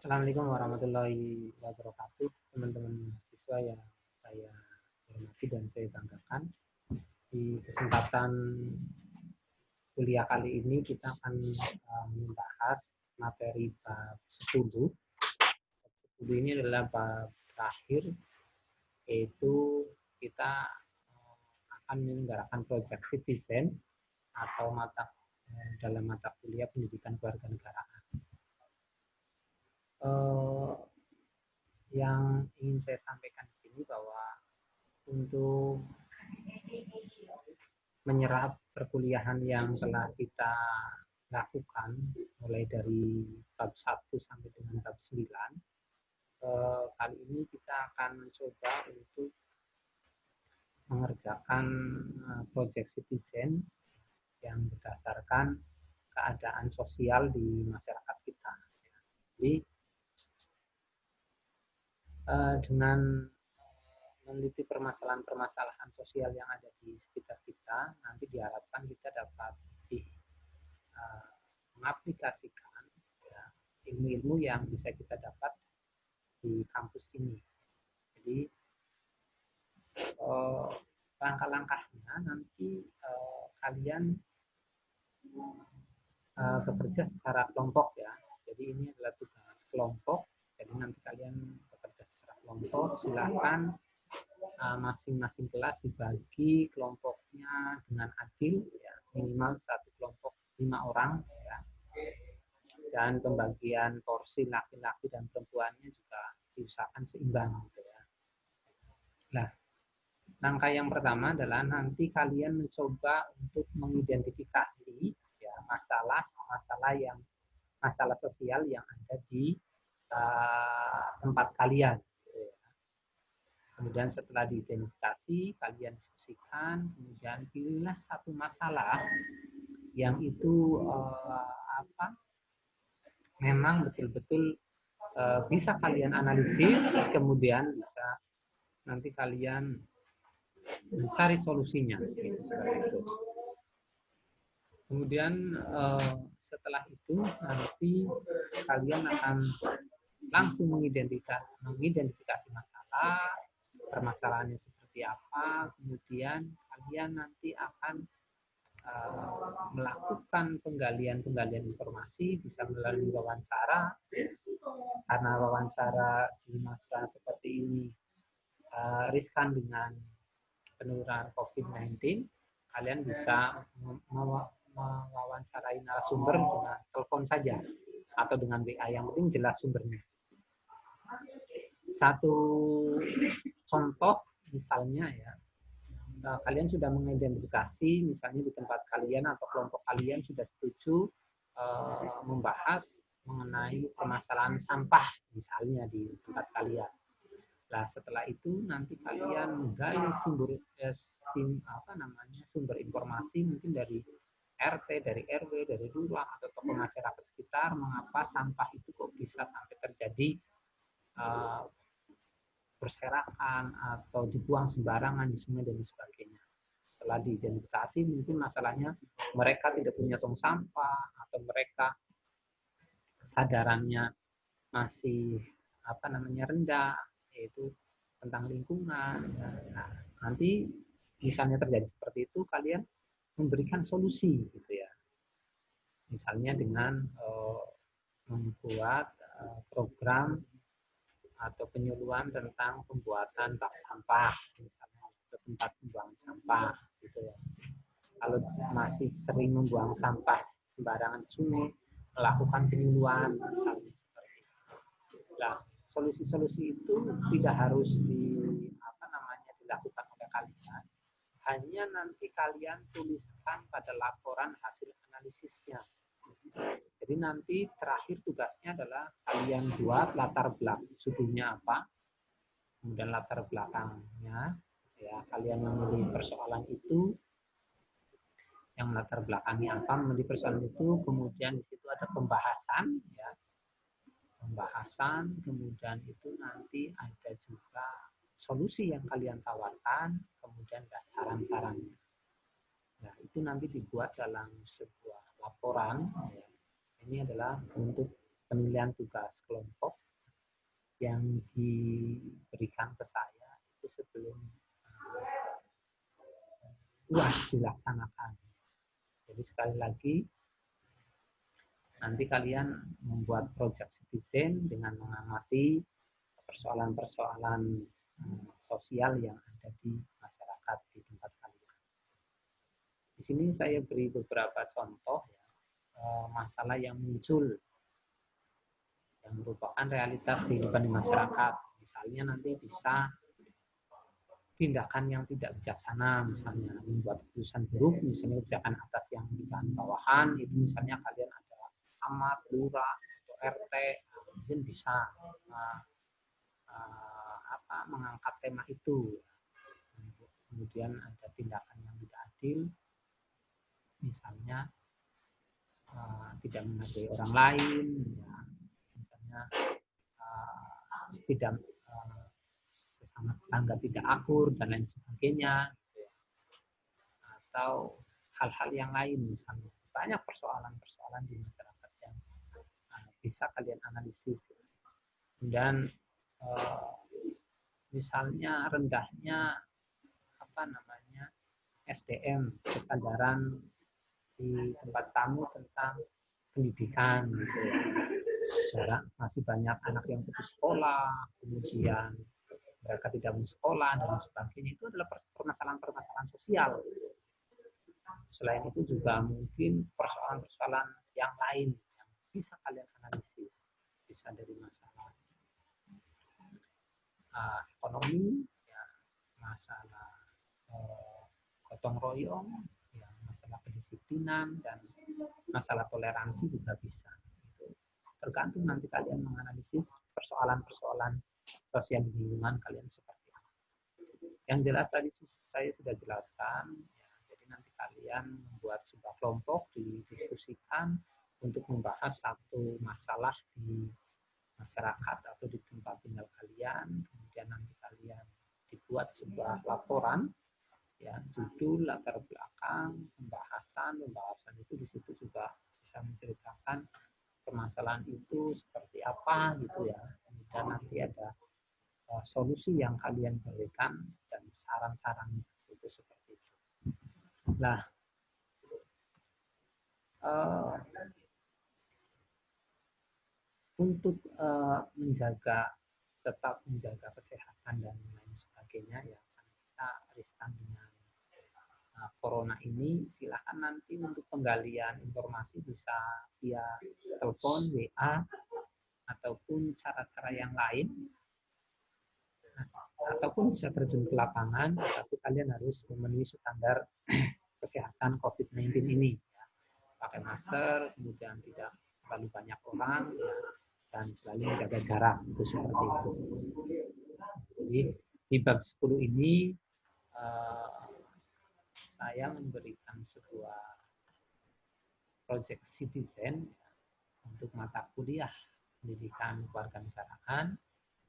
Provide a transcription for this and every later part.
Assalamualaikum warahmatullahi wabarakatuh, teman-teman mahasiswa yang saya hormati dan saya banggakan. Di kesempatan kuliah kali ini kita akan membahas materi bab 10. Bab 10 ini adalah bab terakhir, yaitu kita akan menyelenggarakan proyek citizen atau dalam mata kuliah pendidikan kewarganegaraan. Yang ingin saya sampaikan di sini bahwa untuk menyerap perkuliahan yang telah kita lakukan mulai dari bab 1 sampai dengan bab 9, kali ini kita akan mencoba untuk mengerjakan proyek citizen yang berdasarkan keadaan sosial di masyarakat kita. Jadi dengan meneliti permasalahan-permasalahan sosial yang ada di sekitar kita, nanti diharapkan kita dapat mengaplikasikan ilmu-ilmu yang bisa kita dapat di kampus ini. Jadi langkah-langkahnya nanti kalian bekerja secara kelompok ya. Jadi ini adalah tugas kelompok. Jadi nanti kalian bekerja secara kelompok. Silakan masing-masing kelas dibagi kelompoknya dengan adil, ya, minimal satu kelompok 5 orang, ya. Dan pembagian porsi laki-laki dan perempuannya juga diusahakan seimbang, gitu ya. Nah, langkah yang pertama adalah nanti kalian mencoba untuk mengidentifikasi ya masalah sosial yang ada di tempat kalian. Kemudian setelah diidentifikasi, kalian diskusikan, kemudian pilihlah satu masalah yang itu memang betul-betul bisa kalian analisis, kemudian bisa nanti kalian mencari solusinya. Gitu, seperti itu. Kemudian setelah itu nanti kalian akan langsung mengidentifikasi masalah, permasalahannya seperti apa, kemudian kalian nanti akan melakukan penggalian informasi, bisa melalui wawancara, karena wawancara di masa seperti ini riskan dengan penularan COVID-19, kalian bisa mewawancarai narasumber dengan telepon saja atau dengan WA, yang penting jelas sumbernya. Satu contoh misalnya ya, kalian sudah mengidentifikasi misalnya di tempat kalian atau kelompok kalian sudah setuju membahas mengenai permasalahan sampah misalnya di tempat kalian. Nah, setelah itu nanti kalian menggali sumber informasi mungkin dari RT, dari RW, dari lurah atau tokoh masyarakat sekitar, mengapa sampah itu kok bisa sampai terjadi berserakan atau dibuang sembarangan di sungai dan sebagainya. Setelah diidentifikasi, mungkin masalahnya mereka tidak punya tong sampah atau mereka kesadarannya masih rendah, yaitu tentang lingkungan. Nah, nanti misalnya terjadi seperti itu, kalian memberikan solusi, gitu ya. Misalnya dengan membuat program atau penyuluhan tentang pembuatan bak sampah, misalnya ke tempat pembuangan sampah, gitu ya. Kalau masih sering membuang sampah sembarangan sungai, melakukan penyuluhan, misalnya seperti itu. Nah, solusi-solusi itu tidak harus dilakukan oleh kalian, hanya nanti kalian tuliskan pada laporan hasil analisisnya. Jadi nanti terakhir tugasnya adalah kalian buat latar belakang studi-nya apa, kemudian latar belakangnya, ya kalian memilih persoalan itu, yang latar belakangnya apa, memilih persoalan itu, kemudian di situ ada pembahasan, ya pembahasan, kemudian itu nanti ada juga solusi yang kalian tawarkan, kemudian ada saran-sarannya. Nah, itu nanti dibuat dalam sebuah laporan, ya. Ini adalah untuk pemilihan tugas kelompok yang diberikan ke saya itu sebelum UAS dilaksanakan. Jadi sekali lagi, nanti kalian membuat project citizen dengan mengamati persoalan-persoalan sosial yang ada di masyarakat di tempat kalian. Di sini saya beri beberapa contoh ya, masalah yang muncul yang merupakan realitas kehidupan di masyarakat. Misalnya nanti bisa tindakan yang tidak bijaksana, misalnya membuat keputusan buruk, misalnya kebijakan atas yang kebijakan bawahan, itu misalnya kalian ada camat, lurah, atau RT, mungkin bisa mengangkat tema itu. Kemudian ada tindakan yang tidak adil, misalnya tidak menghargai orang lain, ya, misalnya tidak sesama tetangga tidak akur dan lain sebagainya, atau hal-hal yang lain, misalnya banyak persoalan-persoalan di masyarakat yang bisa kalian analisis. Dan misalnya rendahnya SDM, kesadaran di tempat kamu tentang pendidikan, gitu ya. Masih banyak anak yang putus sekolah, kemudian mereka tidak mau sekolah dan sebagainya. Itu adalah permasalahan-permasalahan sosial. Selain itu juga mungkin persoalan-persoalan yang lain yang bisa kalian analisis, bisa dari masalah ekonomi, ya, masalah gotong royong, ya, masalah kedisiplinan, dan masalah toleransi juga bisa. Itu tergantung nanti kalian menganalisis persoalan-persoalan sosial di lingkungan kalian seperti apa. Yang jelas tadi saya sudah jelaskan, ya, jadi nanti kalian membuat sebuah kelompok, didiskusikan untuk membahas satu masalah di masyarakat atau di tempat tinggal kalian, kemudian nanti kalian dibuat sebuah laporan, ya, judul, latar belakang, pembahasan itu di situ juga bisa menceritakan permasalahan itu seperti apa, gitu ya. Kemudian nanti ada solusi yang kalian berikan dan saran-saran itu seperti itu. Nah, untuk tetap menjaga kesehatan dan lain sebagainya, ya, kita riskan dengan corona ini, silakan nanti untuk penggalian informasi bisa via telepon, WA, ataupun cara-cara yang lain, ataupun bisa terjun ke lapangan, tapi kalian harus memenuhi standar kesehatan COVID-19 ini, ya. Pakai masker, kemudian tidak terlalu banyak orang, ya, dan selalu menjaga jarak, itu seperti itu. Jadi di bab 10 ini saya memberikan sebuah project citizen, ya, untuk mata kuliah pendidikan kewarganegaraan,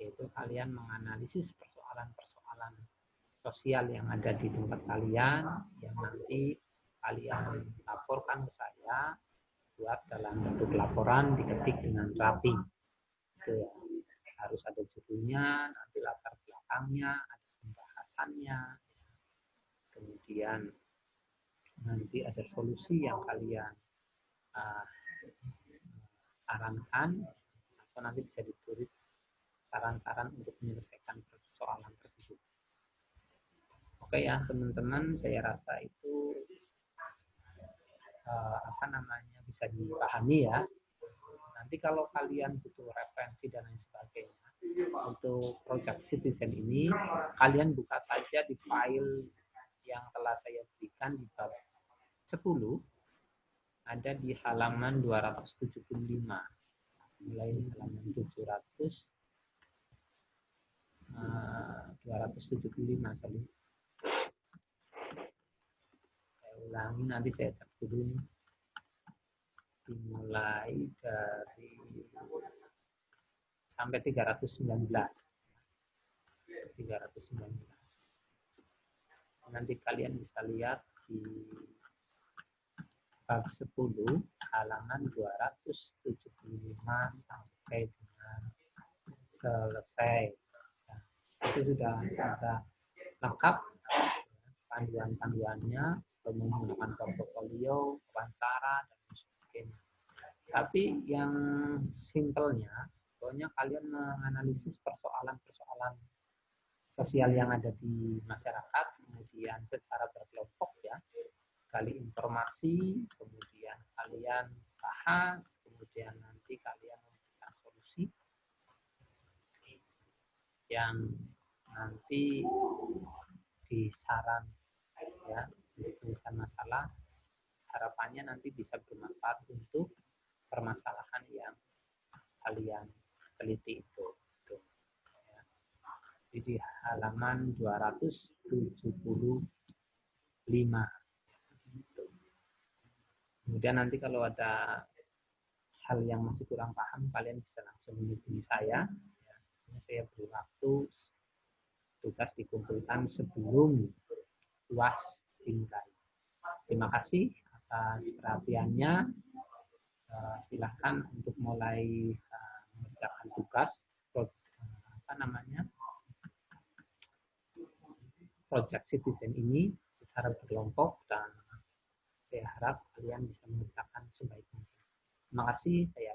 yaitu kalian menganalisis persoalan-persoalan sosial yang ada di tempat kalian, yang nanti kalian laporkan ke saya, buat dalam bentuk laporan, diketik dengan rapi. Itu ya, harus ada judulnya, nanti latar belakangnya, ada pembahasannya, kemudian nanti ada solusi yang kalian sarankan, atau nanti bisa ditulis saran-saran untuk menyelesaikan persoalan tersebut. Oke ya teman-teman, saya rasa itu bisa dipahami ya. Nanti kalau kalian butuh referensi dan lain sebagainya untuk project citizen ini, kalian buka saja di file yang telah saya berikan di bab 10, ada di halaman 275, mulai di halaman 275 kali. Saya ulangi, nanti saya cek dulu nih. Dimulai dari sampai 319. Nanti kalian bisa lihat di bab 10 halaman 275 sampai dengan selesai. Nah, itu sudah ada lengkap panduan-panduannya, menggunakan portofolio, wawancara, dan sebagainya. Tapi yang simpelnya, pokoknya kalian menganalisis persoalan-persoalan sosial yang ada di masyarakat, kemudian secara berkelompok ya, gali informasi, kemudian kalian bahas, kemudian nanti kalian memberikan solusi yang nanti disaran ya untuk tulisan masalah, harapannya nanti bisa bermanfaat untuk permasalahan yang kalian teliti itu. Ya. Jadi halaman 275. Kemudian nanti kalau ada hal yang masih kurang paham, kalian bisa langsung menghubungi saya. Ya. Saya beri waktu tugas dikumpulkan sebelum UAS dimulai. Terima kasih atas perhatiannya. Silahkan untuk mulai mengerjakan tugas project citizen ini secara berkelompok, dan saya harap kalian bisa mengerjakan sebaik mungkin. Terima kasih. Saya